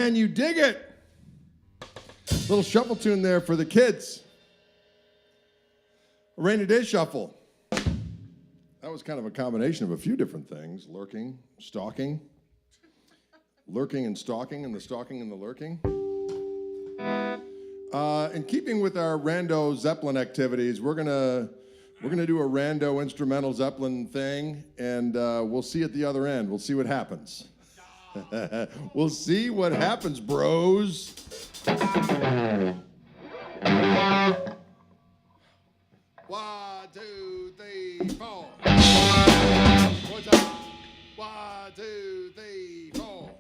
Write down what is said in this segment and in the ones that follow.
Can you dig it? Little shuffle tune there for the kids. A rainy day shuffle. That was kind of a combination of a few different things. Lurking, stalking. Lurking and stalking, and the stalking and the lurking. In keeping with our rando Zeppelin activities, we're gonna do a rando instrumental Zeppelin thing, and we'll see at the other end. We'll see what happens. We'll see what happens, bros. 1, 2, 3, 4. One time. 1, 2, 3, 4.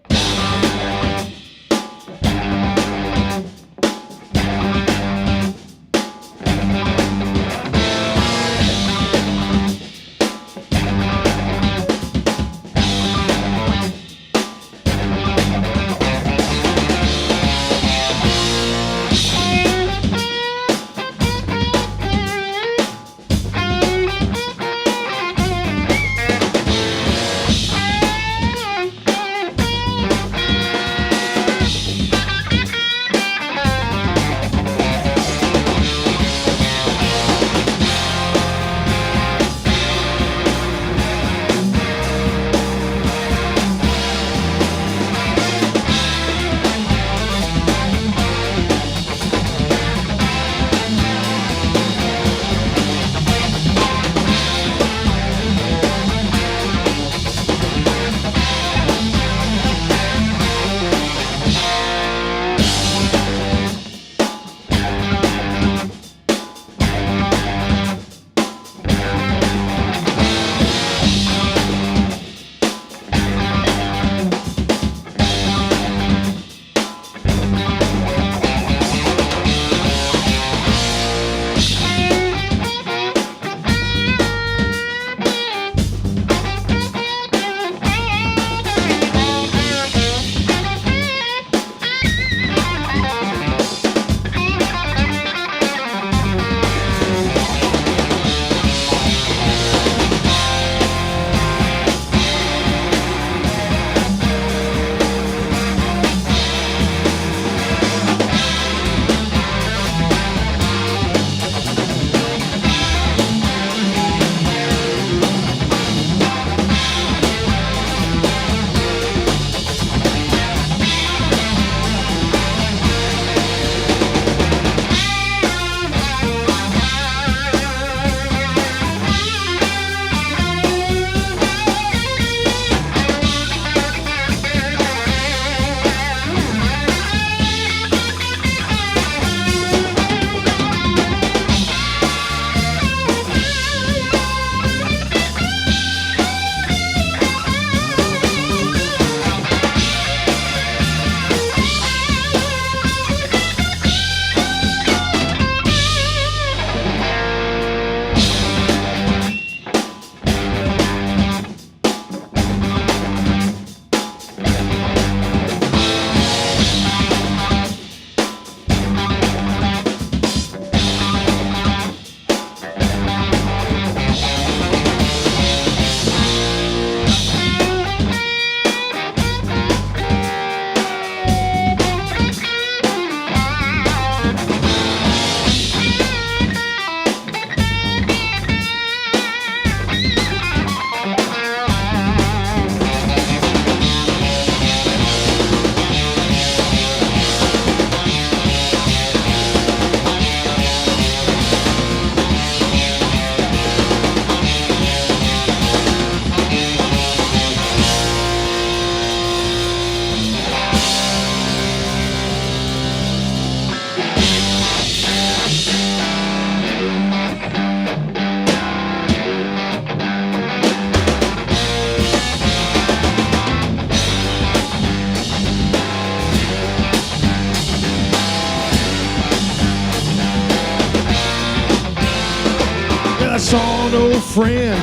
saw an old friend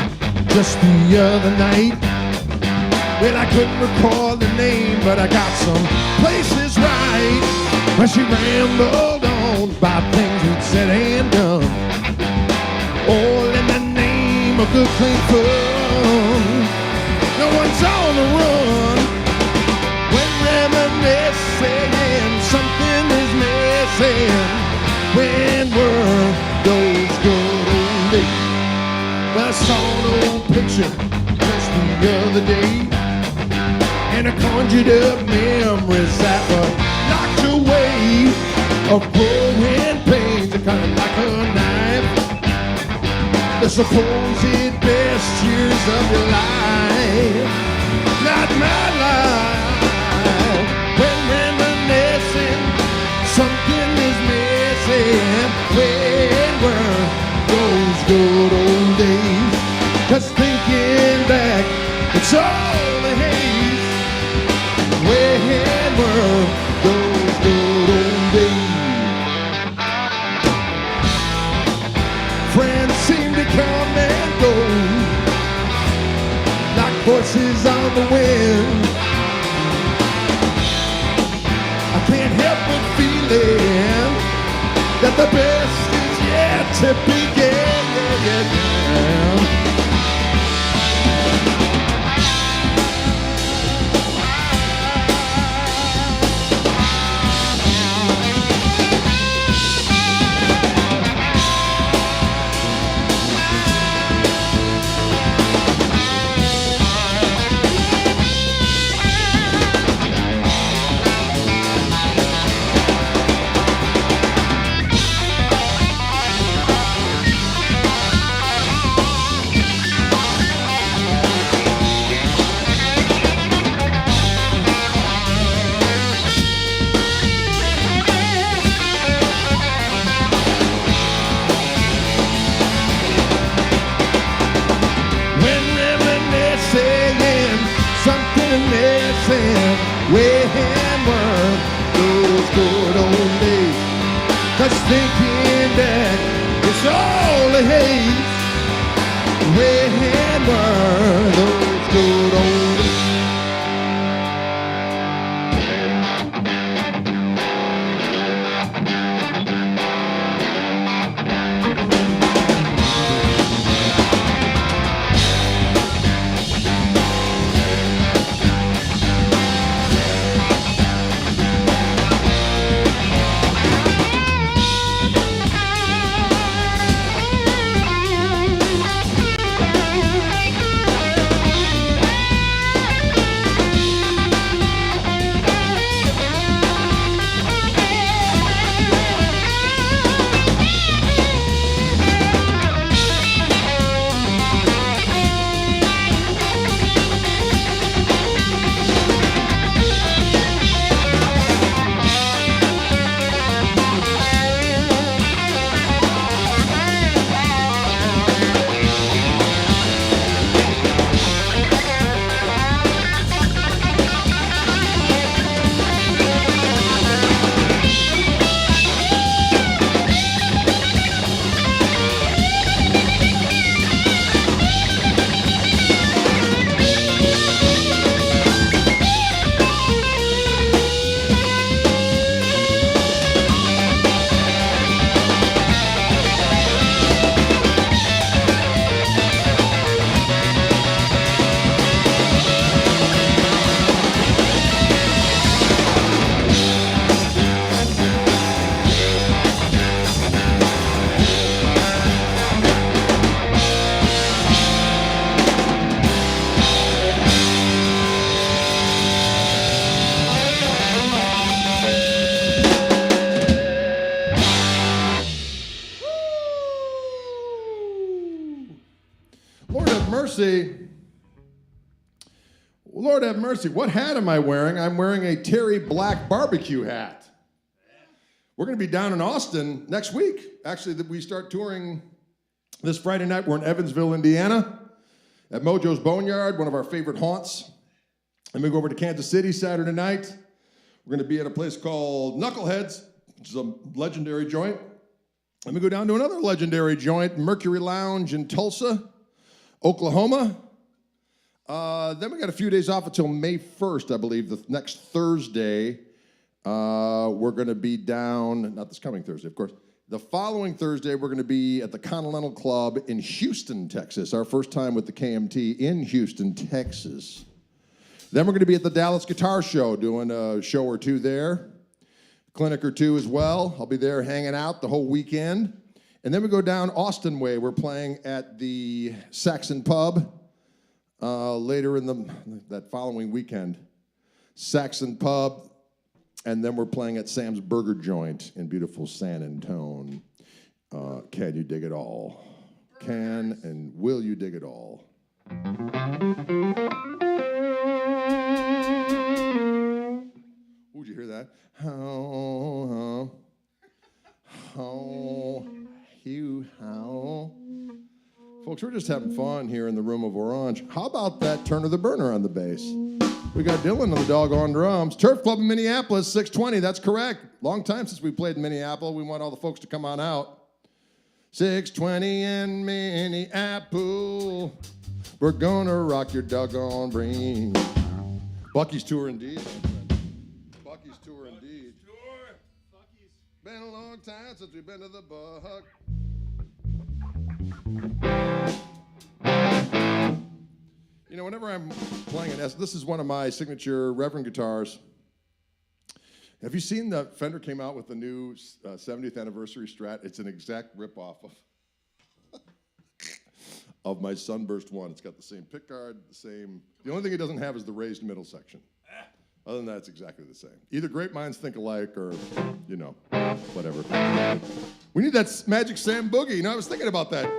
just the other night. Well, I couldn't recall the name, but I got some places right. When she rambled on about things we'd said and done, all in the name of good clean fun. No one's on the run when reminiscing saw an old picture just the other day, and I conjured up memories that were locked away of growing pains, kind of like a knife. The supposed best years of your life, not my life. When reminiscing, something is missing. When were those good old days? 'Cause thinking back, it's all a haze. When were those good old days? Friends seem to come and go like voices on the wind. I can't help but feeling that the best is yet to begin. When were those good old days? 'Cause thinking back, it's all a haze. When were those good old days? Lord have mercy. What hat am I wearing? I'm wearing a Terry Black barbecue hat. We're going to be down in Austin next week. Actually, we start touring this Friday night. We're in Evansville, Indiana, at Mojo's Boneyard, one of our favorite haunts. And we go over to Kansas City Saturday night. We're going to be at a place called Knuckleheads, which is a legendary joint. And we go down to another legendary joint, Mercury Lounge in Tulsa, Oklahoma. Then we got a few days off until May 1st, I believe, the next Thursday. We're going to be down, not this coming Thursday, of course. The following Thursday, we're going to be at the Continental Club in Houston, Texas. Our first time with the KMT in Houston, Texas. Then we're going to be at the Dallas Guitar Show, doing a show or two there. Clinic or two as well. I'll be there hanging out the whole weekend. And then we go down Austin Way. We're playing at the Saxon Pub later in that following weekend. Saxon Pub, and then we're playing at Sam's Burger Joint in beautiful San Antone. Can you dig it all? Can and will you dig it all? Would you hear that? How, how. Folks, we're just having fun here in the room of Orange. How about that turn of the burner on the bass? We got Dylan on the doggone drums. Turf Club in Minneapolis, 620, that's correct. Long time since we played in Minneapolis. We want all the folks to come on out. 620 in Minneapolis. We're gonna rock your doggone brain. Bucky's tour indeed. Bucky's tour indeed. Been a long time since we've been to the Buck. You know, whenever I'm playing an this is one of my signature Reverend guitars. Have you seen the Fender came out with the new 70th anniversary Strat? It's an exact ripoff of my Sunburst one. It's got the same pickguard, the only thing it doesn't have is the raised middle section. Other than that, it's exactly the same. Either great minds think alike or, you know, whatever. We need that Magic Sam Boogie. You know, I was thinking about that.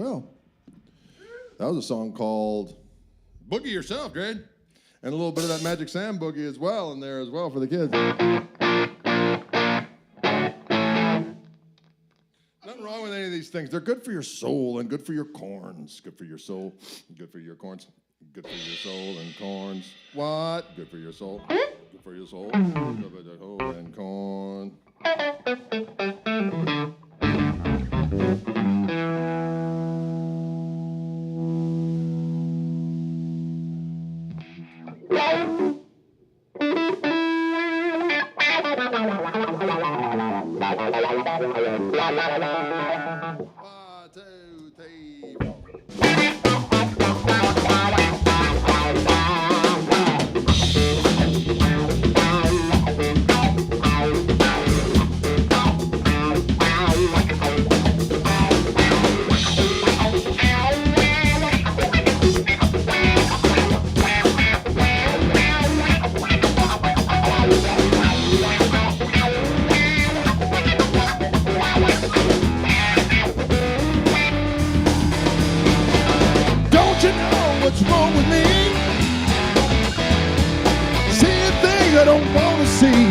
Well, that was a song called Boogie Yourself, Dred. And a little bit of that Magic Sam boogie as well in there as well for the kids. Nothing wrong with any of these things. They're good for your soul and good for your corns. Good for your soul, good for your corns. Good for your soul and corns. What? Good for your soul. Good for your soul. Good for your soul and corn. One, two, three, four. What's wrong with me? Seeing things I don't want to see,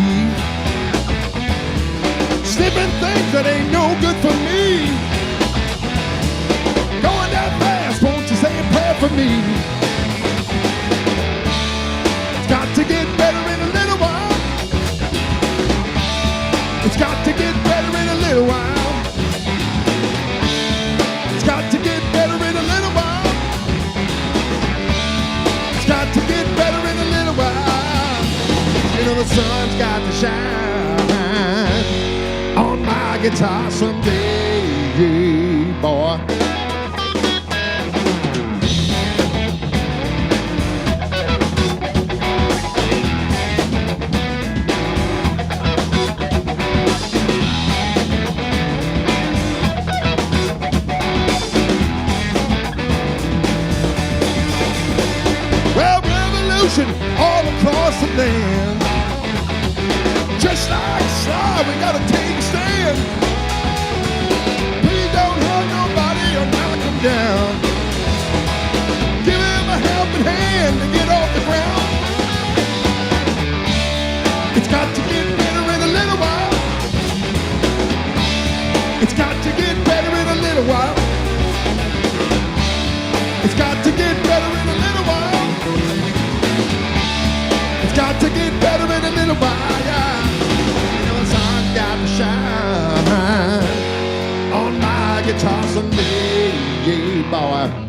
sniffing things that ain't no good for me. Going down fast, won't you say a prayer for me? It's got to get better in a little while. It's got to get better in a little while. It's got to get better in a little while. Got to get better in a little while. You know the sun's got to shine on my guitar someday, boy. All across the land, just like Sly, we gotta take a stand. Please don't hurt nobody or knock them down. Give him a helping hand to get off the ground. It's got to get better in a little while. It's got to get better in a little while. It's got to get better in a little while. It's got to get better in a little while, yeah. You know the sun's got to shine on my guitar someday, yeah, boy.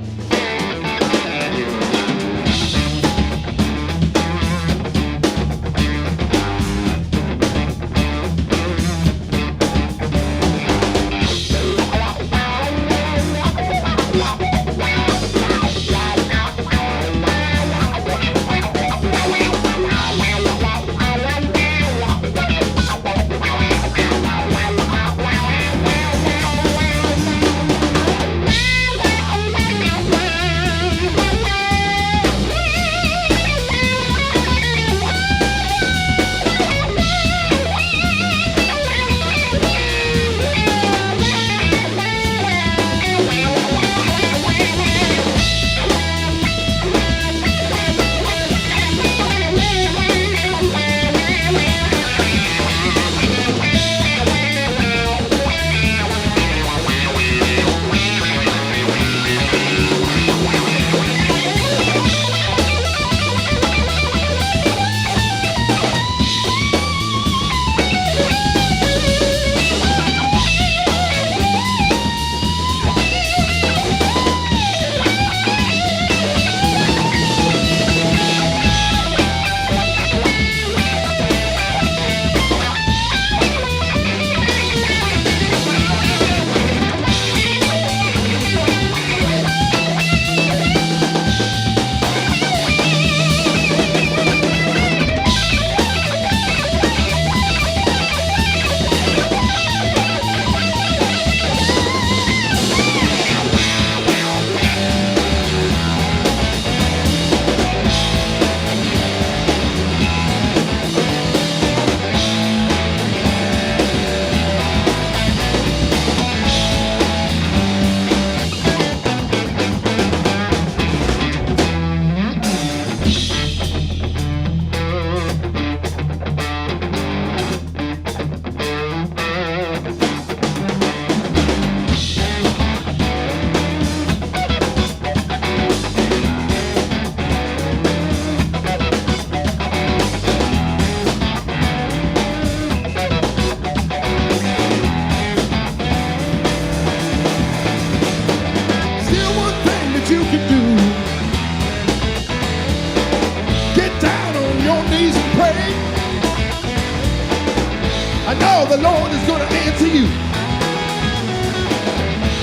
Lord is going to answer you.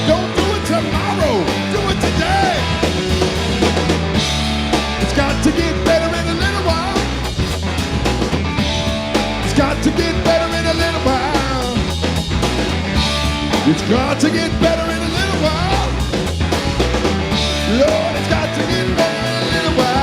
Don't do it tomorrow. Do it today. It's got to get better in a little while. It's got to get better in a little while. It's got to get better in a little while. Lord, it's got to get better in a little while.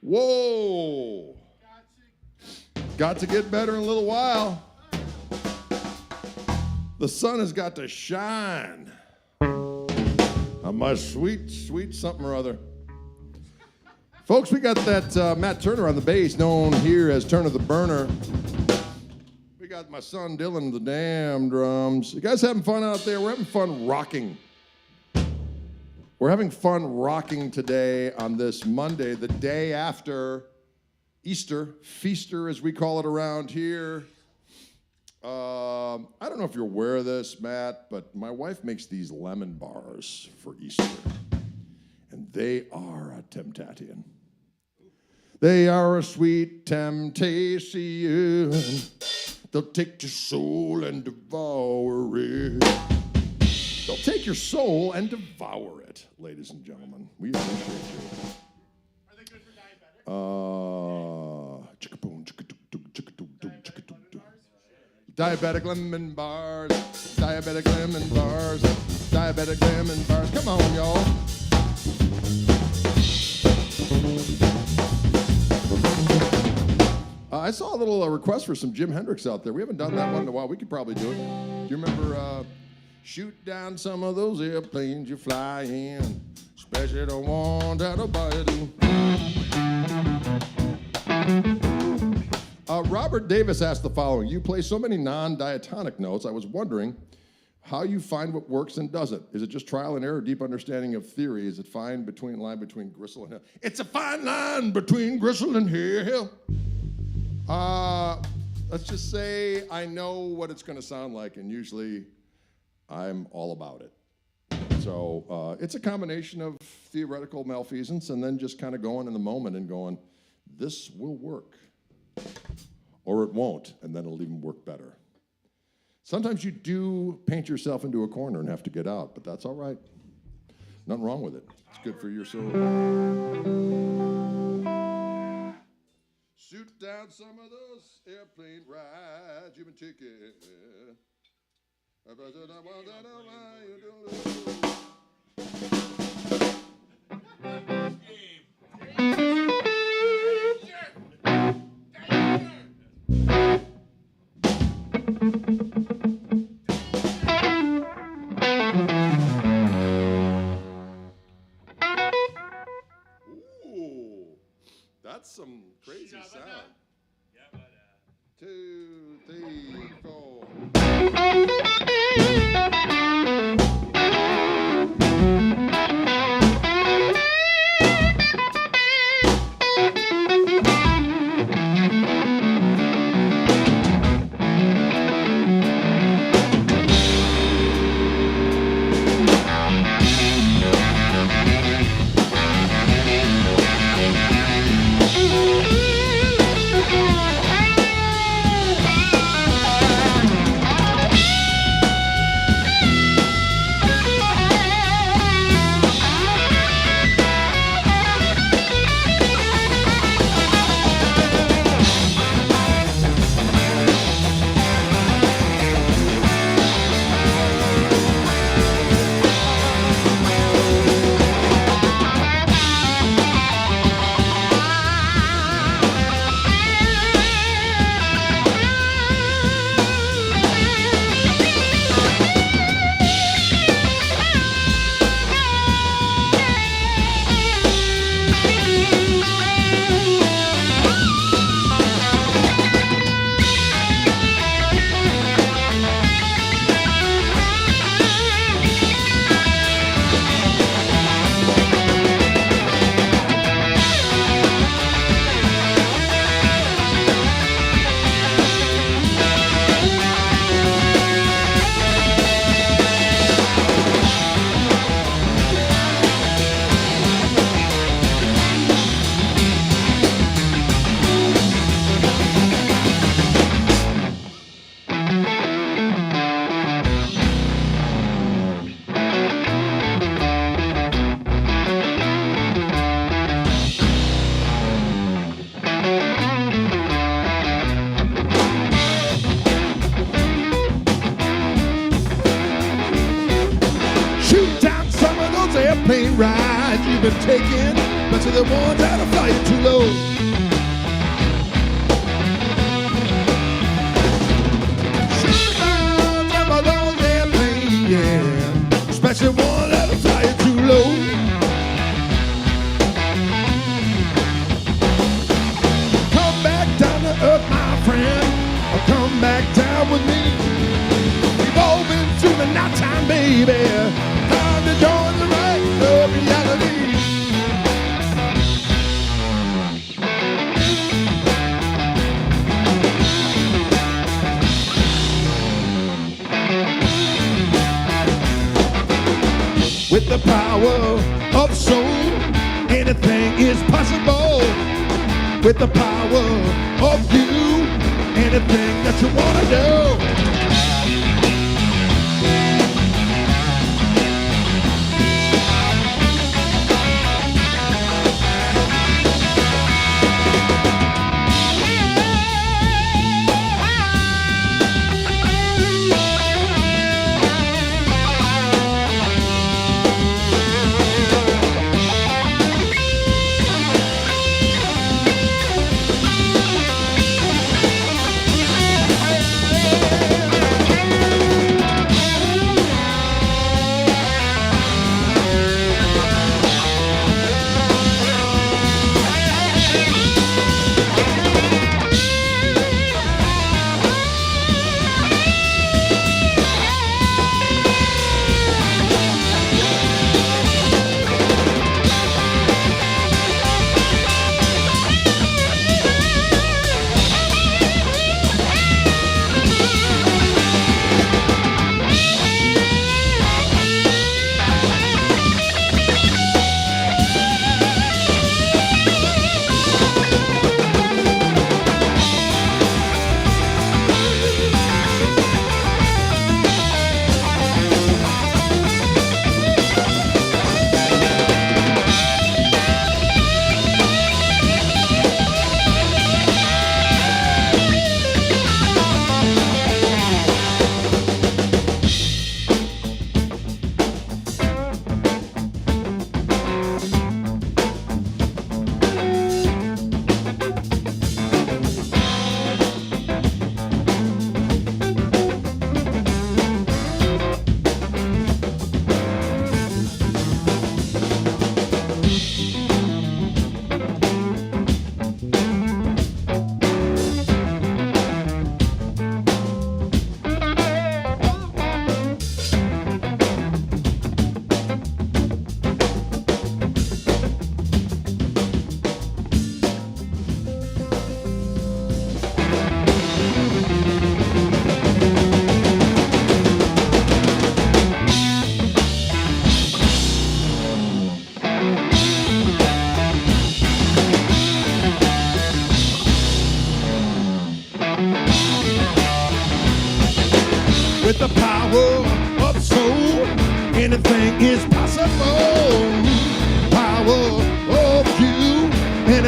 Whoa. Got to get better in a little while. The sun has got to shine on my sweet, sweet something or other. Folks, we got that Matt Turner on the bass, known here as Turner the Burner. We got my son Dylan on the damn drums. You guys having fun out there? We're having fun rocking. We're having fun rocking today on this Monday, the day after Easter, Feaster as we call it around here. I don't know if you're aware of this, Matt, but my wife makes these lemon bars for Easter, and they are a temptation. They are a sweet temptation. They'll take your soul and devour it. They'll take your soul and devour it, ladies and gentlemen. We appreciate you. Are they good for diabetics? Diabetic lemon bars, diabetic lemon bars, diabetic lemon bars. Come on, y'all. I saw a little request for some Jimi Hendrix out there. We haven't done that one in a while. We could probably do it. Do you remember shoot down some of those airplanes you fly in, especially the one that nobody do. Robert Davis asked the following. You play so many non-diatonic notes. I was wondering how you find what works and doesn't. Is it just trial and error, deep understanding of theory? Is it line between gristle and hell? It's a fine line between gristle and hell. Let's just say I know what it's going to sound like, and usually I'm all about it. So it's a combination of theoretical malfeasance and then just kind of going in the moment and going, this will work. Or it won't, and then it'll even work better. Sometimes you do paint yourself into a corner and have to get out, but that's all right. Nothing wrong with it. It's good for your soul. Shoot down some of those airplane rides you've been taking. Ooh, that's some crazy sound. 2, 3, 4. Airplane rides you've been taking, but to the ones that are flying too low. Shoot down some of those airplanes, yeah, especially ones that are flying too low. Come back down to earth, my friend, or come back down with me. We've all been through the nighttime, baby. Time to join the right of reality. With the power of soul, anything is possible. With the power of you, anything that you want to do.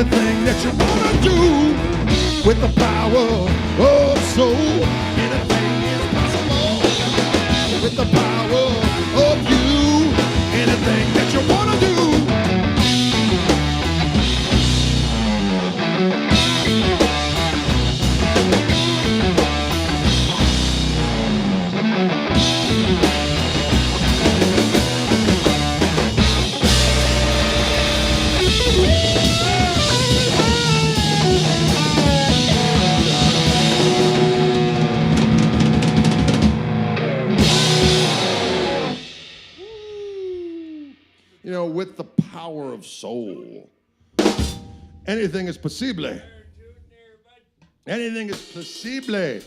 anything that you wanna do with the power of soul. Anything is possible with the power of you. Anything that you wanna do. You know, with the power of soul, anything is possible. Anything is possible.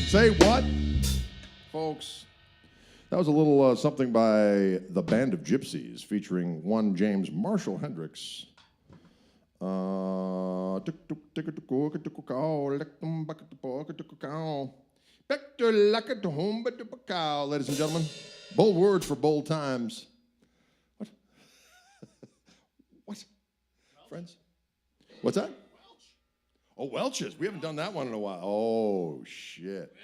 Say what? Folks, that was a little something by the Band of Gypsies featuring one James Marshall Hendrix. Ladies and gentlemen, bold words for bold times. What? What? Friends? What's that? Oh, Welch's. We haven't done that one in a while. Oh, shit.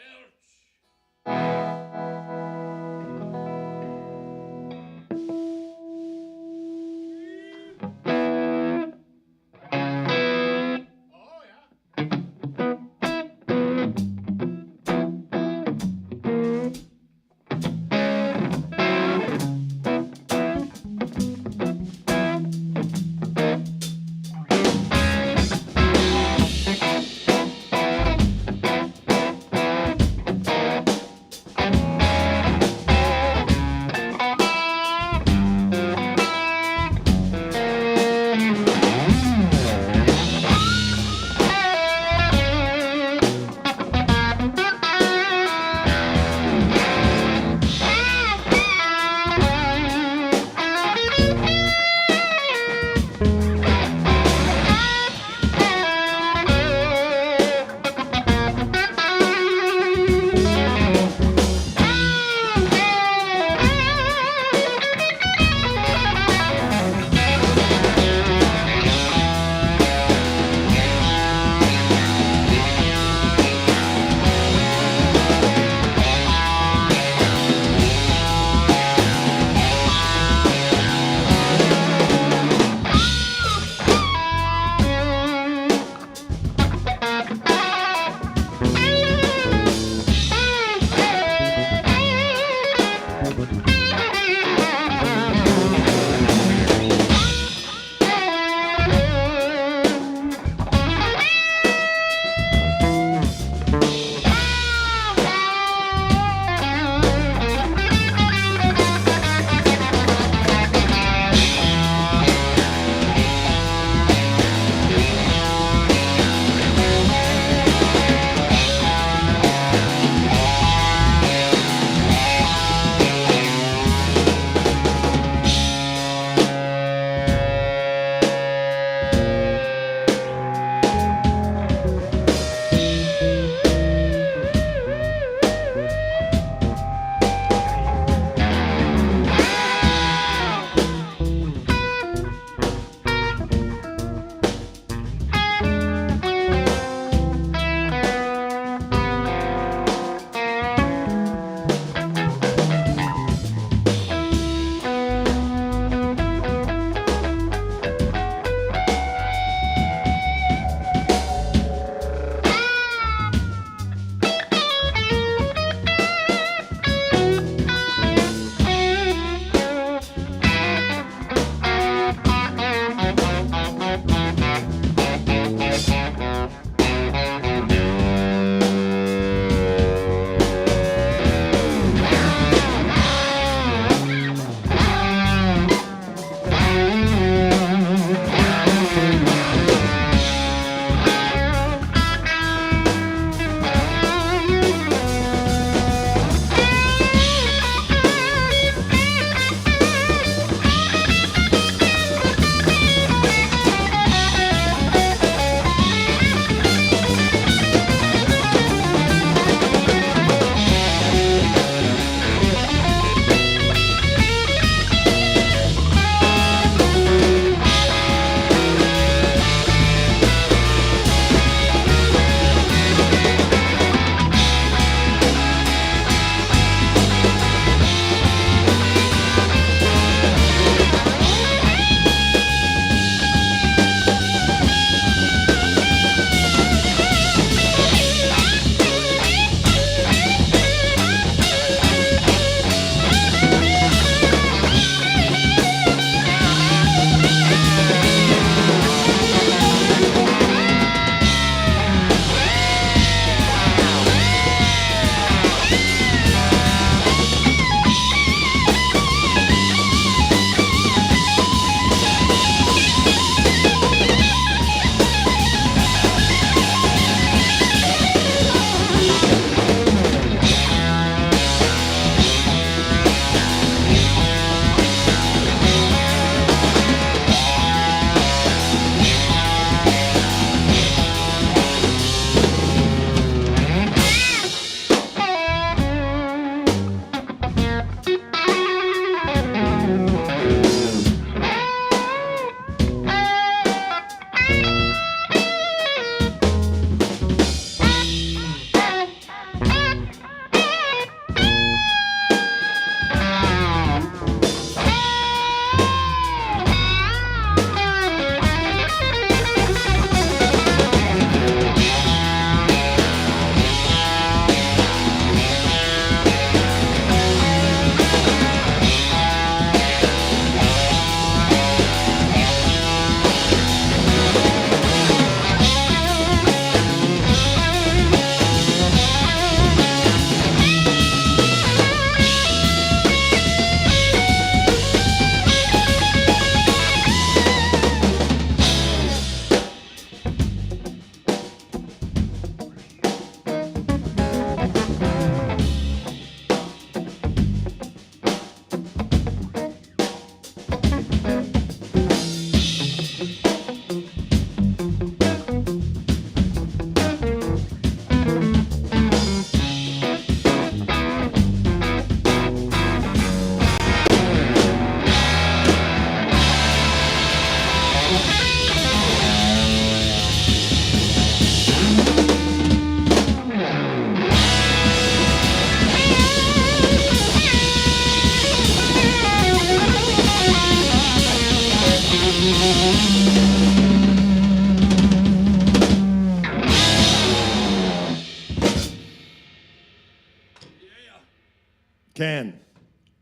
Can,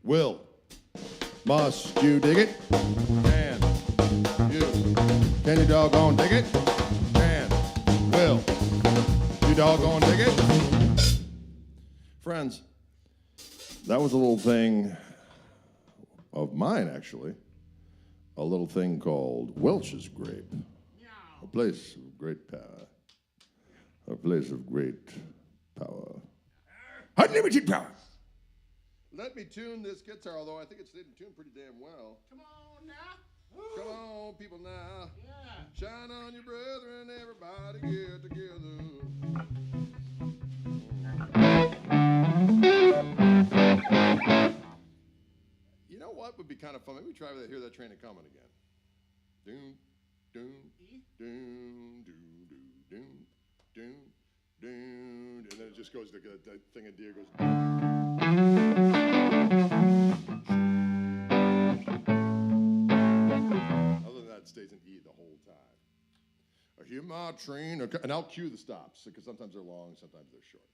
will, must you dig it? Can you doggone dig it? Can, will, you doggone dig it? Friends, that was a little thing of mine, actually. A little thing called Welch's Grape. A place of great power. A place of great power. Unlimited power. Let me tune this guitar, although I think it's tuned pretty damn well. Come on now. Woo. Come on, people now. Yeah. Shine on your brother and everybody get together. You know what would be kind of fun? Maybe try to hear that train coming again. Doom, doom, doom, doom, doom, doom, doom, and then it just goes, the thing in D goes. Other than that, it stays in E the whole time. I hear my train, and I'll cue the stops, because sometimes they're long, sometimes they're short.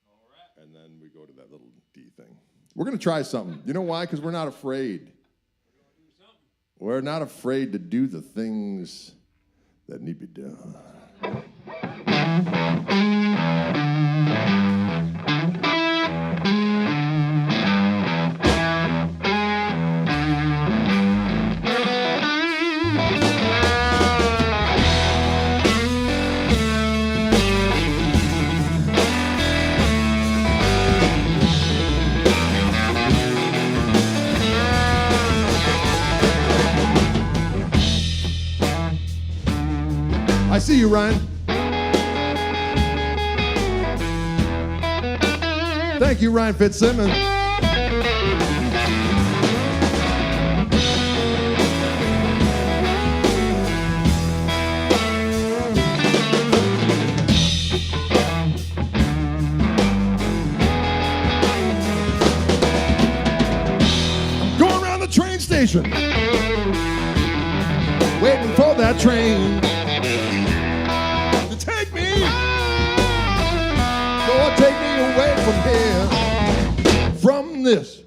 All right. And then we go to that little D thing. We're going to try something. You know why? Because we're not afraid. We're not afraid to do the things that need to be done. I see you, Ryan. Thank you, Ryan Fitzsimmons. I'm going around the train station, waiting for that train. Take me away from here, from this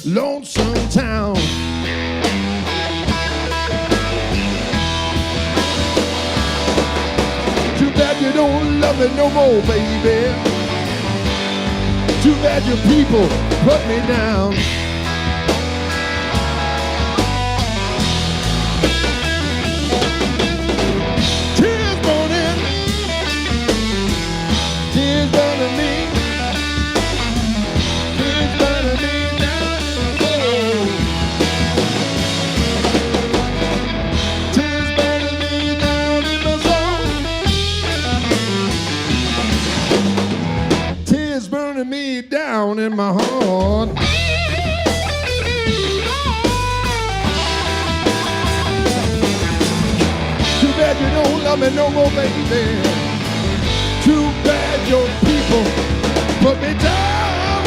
lonesome town. Too bad you don't love me no more, baby. Too bad your people put me down. Me down in my heart. Too bad you don't love me no more, baby. Too bad your people put me down.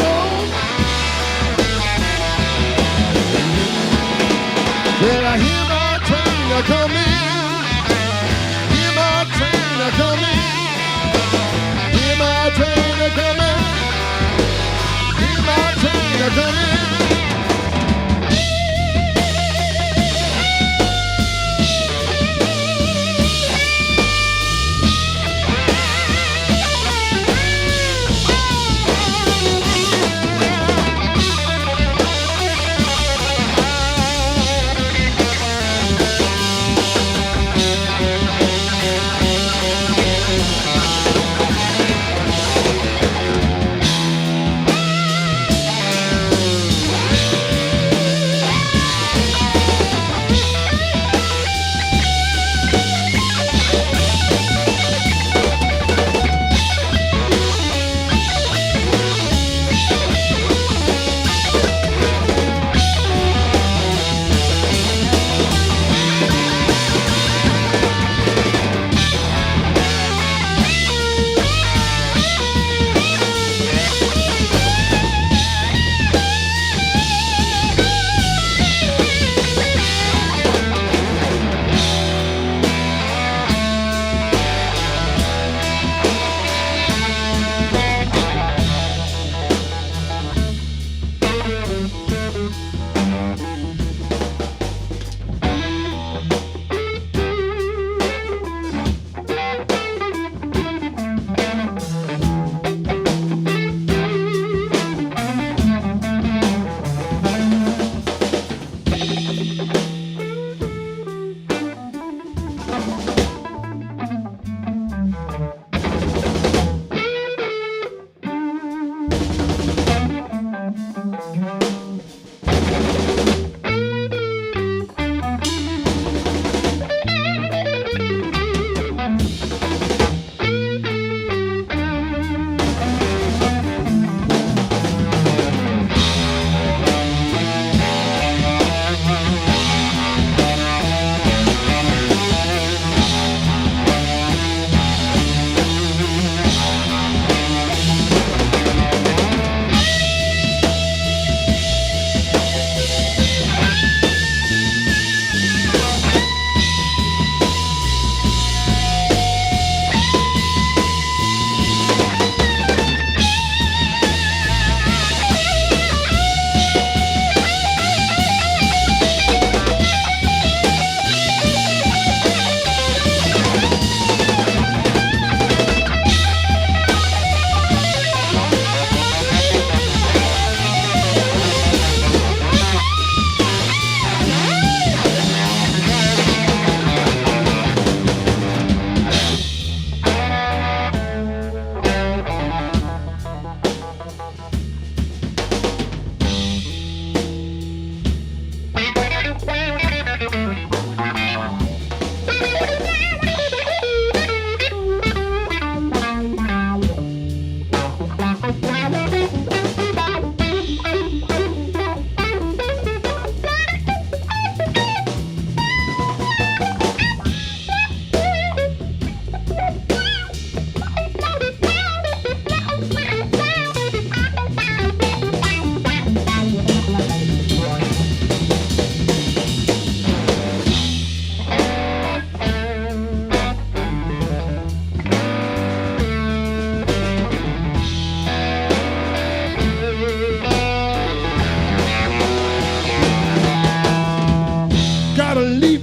Well, I hear my train a coming. Hear my train a coming. Hear my train a coming.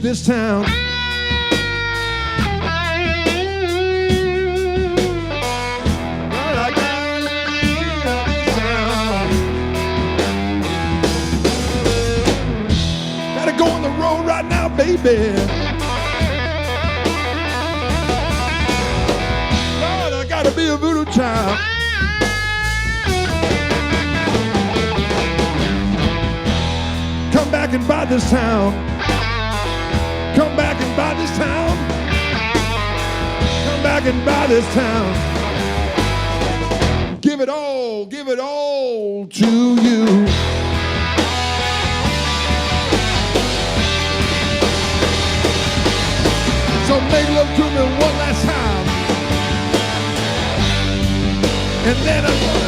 This town. Well, I gotta leave this town. Gotta go on the road right now, baby. Lord, I gotta be a voodoo child. Come back and buy this town. Come back and buy this town. Come back and buy this town. Give it all to you. So make love to me one last time. And then I'm gonna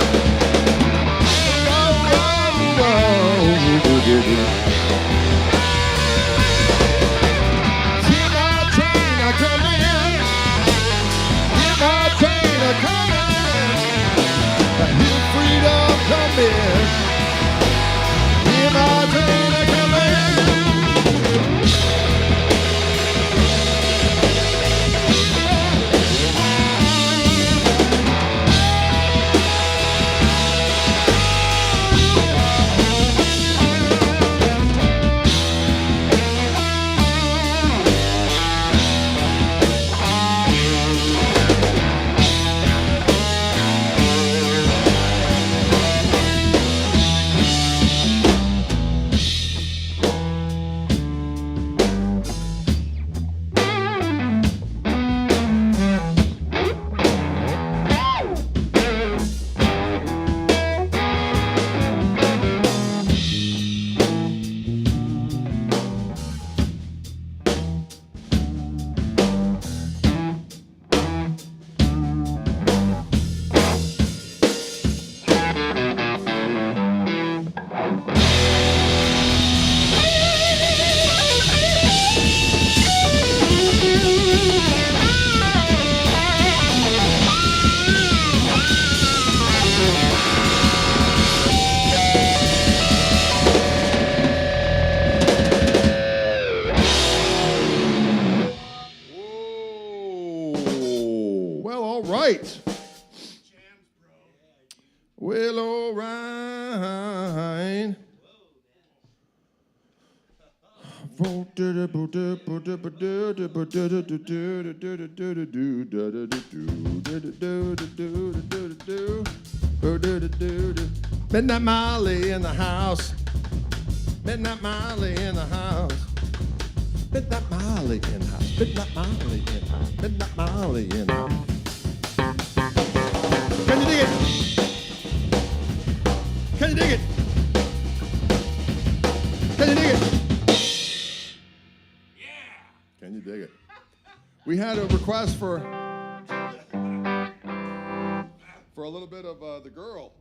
right. Well, all right. Midnight Molly in the house. Midnight Molly in the house. Midnight Molly in the house. Midnight Molly in the house. Midnight Molly in the house. Can you dig it? Can you dig it? Can you dig it? Yeah. Can you dig it? We had a request for a little bit of the girl.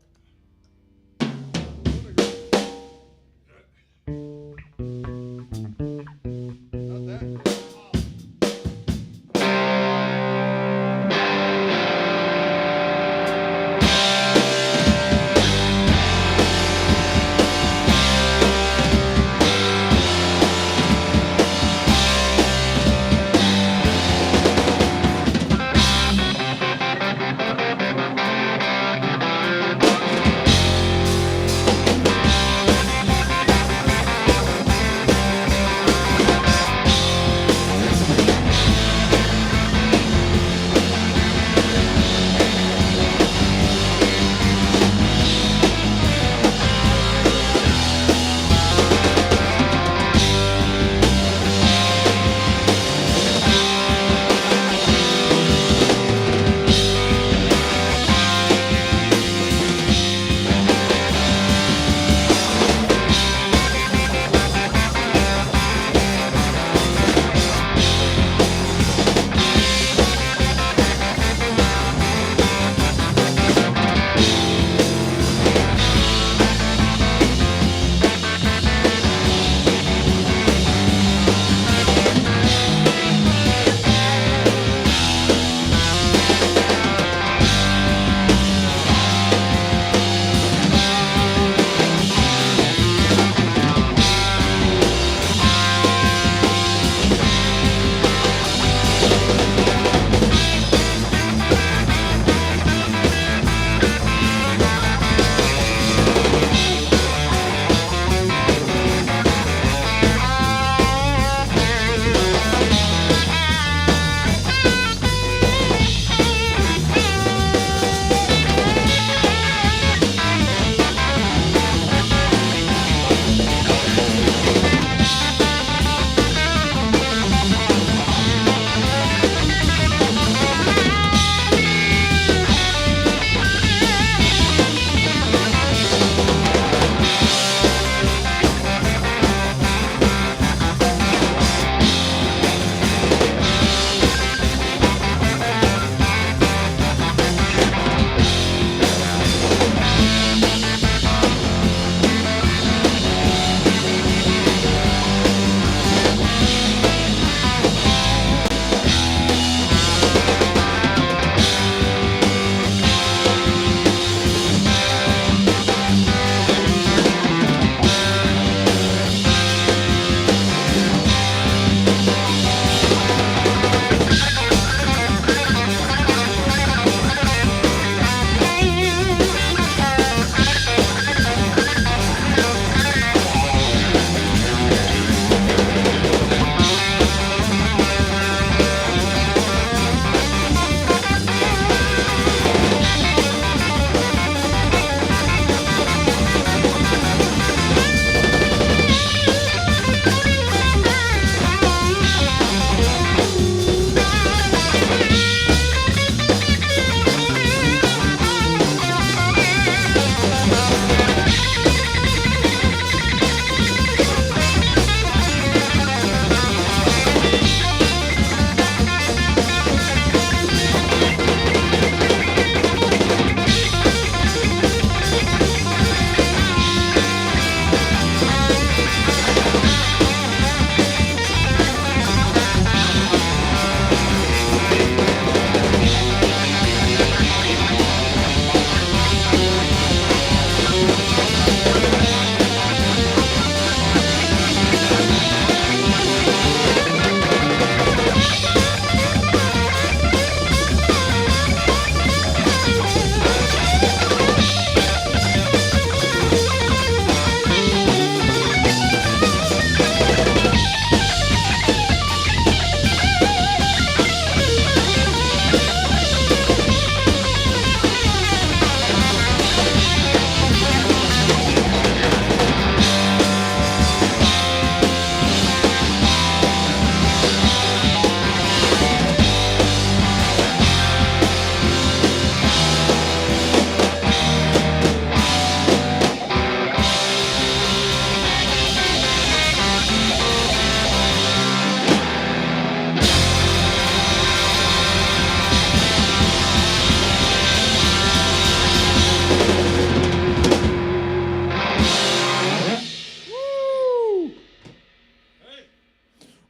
Not that girl.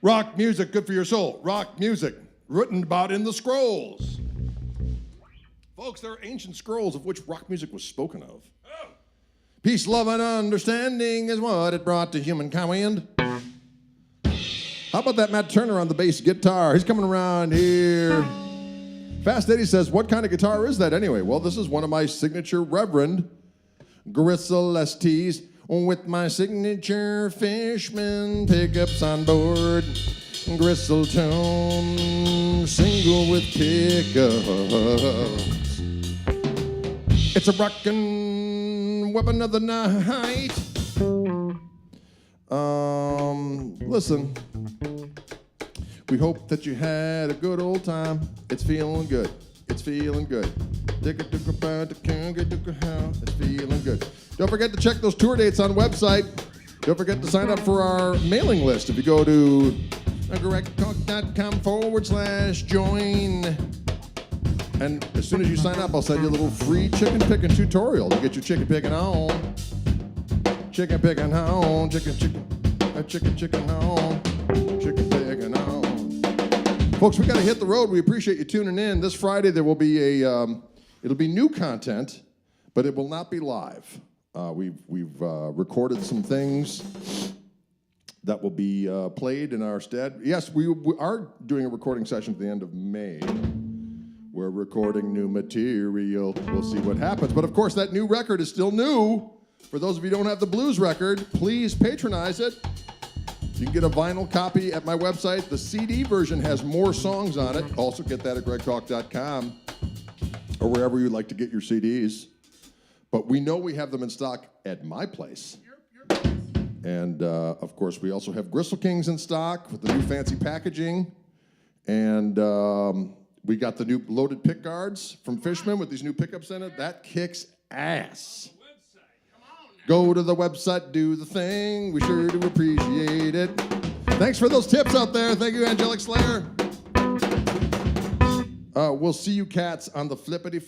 Rock music, good for your soul. Rock music, written about in the scrolls. Folks, there are ancient scrolls of which rock music was spoken of. Peace, love, and understanding is what it brought to humankind. How about that Matt Turner on the bass guitar? He's coming around here. Fast Eddie says, what kind of guitar is that anyway? Well, this is one of my signature Reverend Gristletime with my signature Fishman pickups on board. Gristletime single with pickups. It's a rockin' weapon of the night. Listen, we hope that you had a good old time. It's feeling good. It's feeling good. It's feeling good. Don't forget to check those tour dates on website. Don't forget to sign up for our mailing list. If you go to correcttalk.com/join. And as soon as you sign up, I'll send you a little free chicken picking tutorial to get your chicken picking on. Chicken picking on. Chicken on. Chicken picking on. Folks, we got to hit the road. We appreciate you tuning in. This Friday there will be it'll be new content, but it will not be live. We've recorded some things that will be played in our stead. Yes, we are doing a recording session at the end of May. We're recording new material. We'll see what happens. But of course, that new record is still new. For those of you who don't have the blues record, please patronize it. You can get a vinyl copy at my website. The CD version has more songs on it. Also get that at gregtalk.com or wherever you'd like to get your CDs. But we know we have them in stock at my place. And, of course, we also have Gristle Kings in stock with the new fancy packaging. And we got the new loaded pick guards from Fishman with these new pickups in it. That kicks ass. Go to the website, do the thing. We sure do appreciate it. Thanks for those tips out there. Thank you, Angelic Slayer. We'll see you cats on the flippity